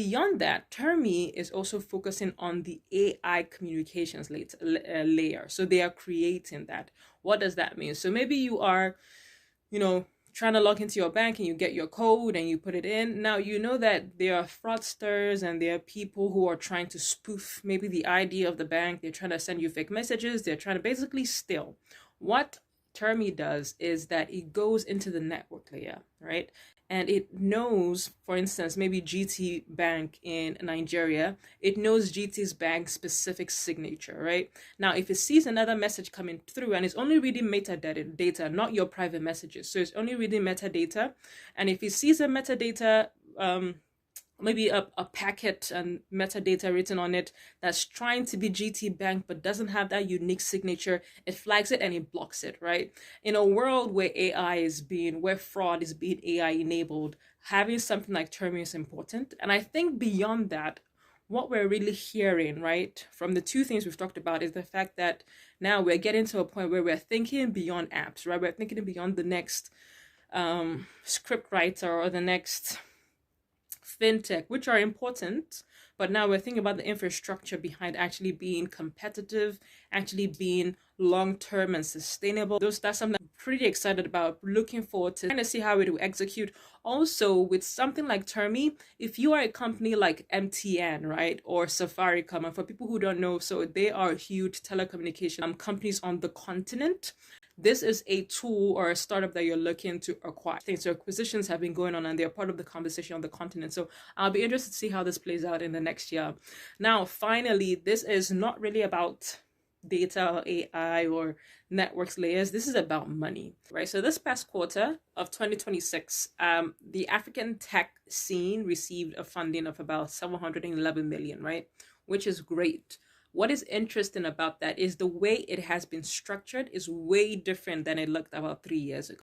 beyond that, Termii is also focusing on the AI communications layer. So they are creating that. What does that mean? So maybe you are, you know, trying to log into your bank and you get your code and you put it in. Now, you know that there are fraudsters and there are people who are trying to spoof maybe the ID of the bank. They're trying to send you fake messages. They're trying to basically steal. What Termii does is that it goes into the network layer, right? And it knows, for instance, maybe GT Bank in Nigeria, it knows GT's bank specific signature, right? Now, if it sees another message coming through and it's only reading metadata, not your private messages, so it's only reading metadata, and if it sees a metadata, maybe a packet and metadata written on it that's trying to be GT Bank but doesn't have that unique signature, it flags it and it blocks it, right? In a world where where fraud is being AI enabled, having something like Termii is important. And I think beyond that, what we're really hearing, right, from the two things we've talked about is the fact that now we're getting to a point where we're thinking beyond apps, right? We're thinking beyond the next script writer or the next fintech, which are important, but now we're thinking about the infrastructure behind actually being competitive, actually being long-term and sustainable. That's something I'm pretty excited about, looking forward to trying to see how it will execute. Also, with something like Termii, if you are a company like MTN, right, or Safaricom, and for people who don't know, so they are huge telecommunication companies on the continent. This is a tool or a startup that you're looking to acquire. So acquisitions have been going on and they're part of the conversation on the continent. So I'll be interested to see how this plays out in the next year. Now, finally, this is not really about data or AI or networks layers. This is about money, right? So this past quarter of 2026, the African tech scene received a funding of about 711 million, right? Which is great. What is interesting about that is the way it has been structured is way different than it looked about 3 years ago.